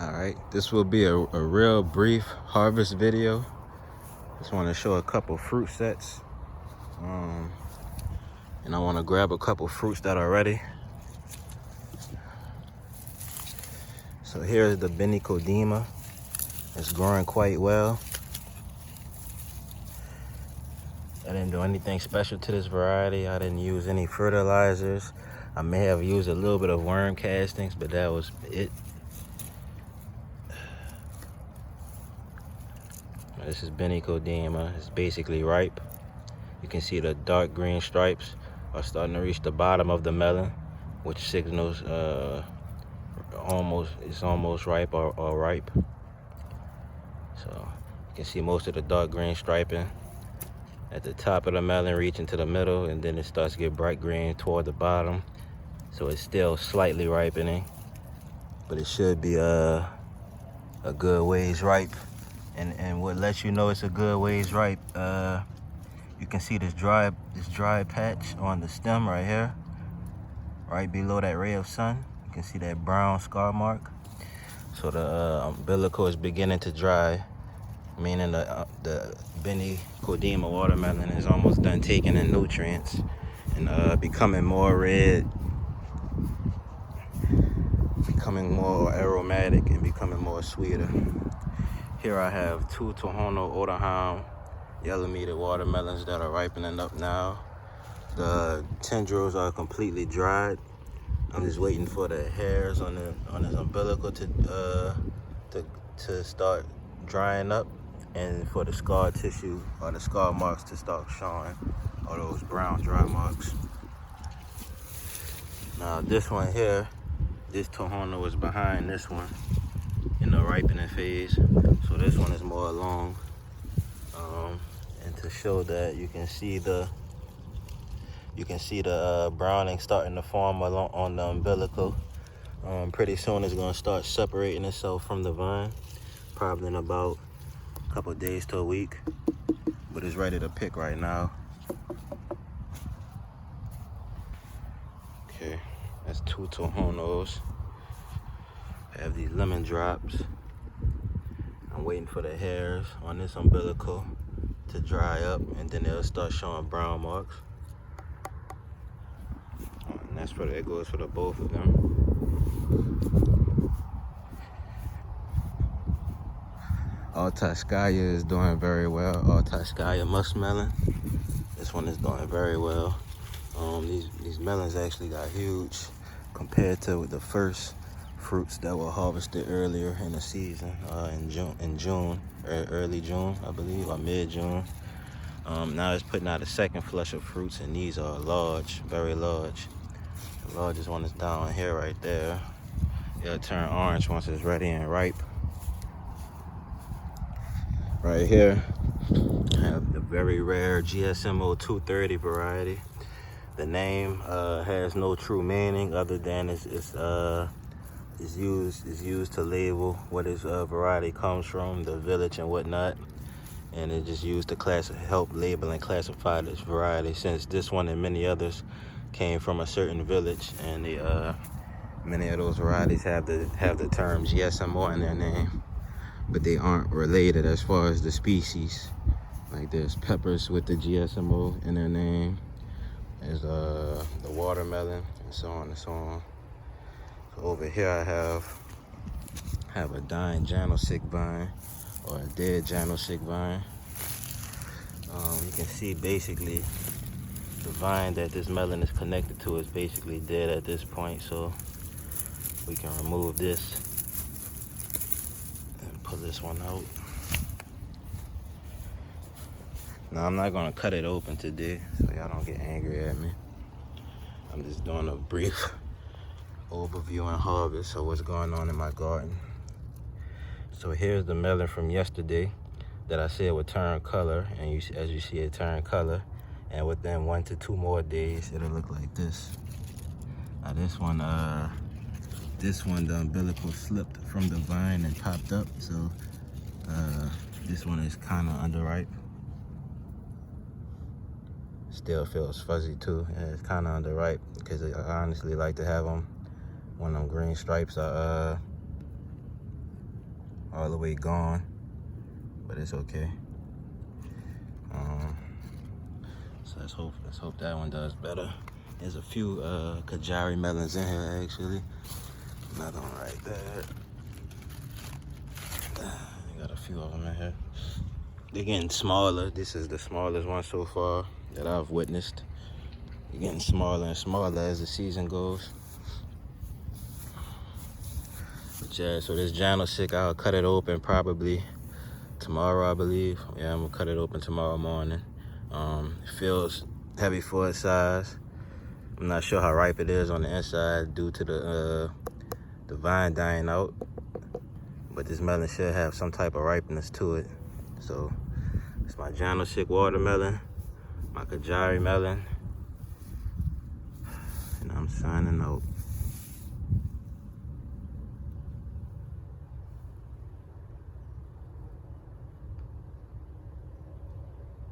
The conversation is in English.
Alright, this will be a real brief harvest video. Just want to show a couple fruit sets. And I want to grab a couple fruits that are ready. So here's the Benicodema. It's growing quite well. I didn't do anything special to this variety. I didn't use any fertilizers. I may have used a little bit of worm castings, but that was it. This is Benicodema. It's basically ripe. You can see the dark green stripes are starting to reach the bottom of the melon, which signals it's almost ripe or ripe. So you can see most of the dark green striping at the top of the melon, reaching to the middle, and then it starts to get bright green toward the bottom. So it's still slightly ripening, but it should be a good ways ripe. And what lets you know it's a good ways ripe, you can see this dry patch on the stem right here, right below that ray of sun. You can see that brown scar mark. So the umbilical is beginning to dry, meaning the Benicodema watermelon is almost done taking in nutrients and becoming more red, becoming more aromatic, and becoming more sweeter. Here I have two Tohono O'odham yellow meated watermelons that are ripening up now. The tendrils are completely dried. I'm just waiting for the hairs on his umbilical to start drying up, and for the scar tissue or the scar marks to start showing, or those brown dry marks. Now this one here, this Tohono is behind this one in the ripening phase, so this one is more along. And to show that, you can see the browning starting to form along on the umbilical. Pretty soon it's going to start separating itself from the vine, probably in about a couple days to a week, but it's ready to pick right now. Okay, that's two Tohonos. I have these lemon drops. I'm waiting for the hairs on this umbilical to dry up, and then they'll start showing brown marks. And that goes for the both of them. Altaskaya is doing very well. Altaskaya Muskmelon. This one is doing very well. These melons actually got huge compared to the first fruits that were harvested earlier in the season, in June, early June, I believe, or mid-June. Now it's putting out a second flush of fruits, and these are large, very large. The largest one is down here right there. It'll turn orange once it's ready and ripe. Right here, I have the very rare GSMO 230 variety. The name has no true meaning other than it's used to label what its variety comes from, the village and whatnot, and it's just used to help label and classify this variety, since this one and many others came from a certain village, and many of those varieties have the term GSMO in their name, but they aren't related as far as the species. Like there's peppers with the GSMO in their name, there's the watermelon, and so on and so on. So over here I have a dying Janosic vine, or a dead Janosic vine. You can see basically the vine that this melon is connected to is basically dead at this point, so we can remove this and pull this one out. Now I'm not gonna cut it open today, so y'all don't get angry at me. I'm just doing a brief overview and harvest of what's going on in my garden. So here's the melon from yesterday that I said would turn color, and as you see it turn color, and within 1 to 2 more days it'll look like this. Now this one the umbilical slipped from the vine and popped up, so this one is kind of underripe. Still feels fuzzy too, and it's kind of underripe because I honestly like to have them when them green stripes are colorway gone, but it's okay. So let's hope that one does better. There's a few Kajari melons in here actually. Another one right there. Got a few of them in here. They're getting smaller. This is the smallest one so far that I've witnessed. They're getting smaller and smaller as the season goes. But yeah, so this candlestick, I'll cut it open probably tomorrow, I believe. Yeah, I'm gonna cut it open tomorrow morning. It feels heavy for its size. I'm not sure how ripe it is on the inside due to the vine dying out. But this melon should have some type of ripeness to it. So it's my candlestick watermelon, my Kajari melon, and I'm signing out.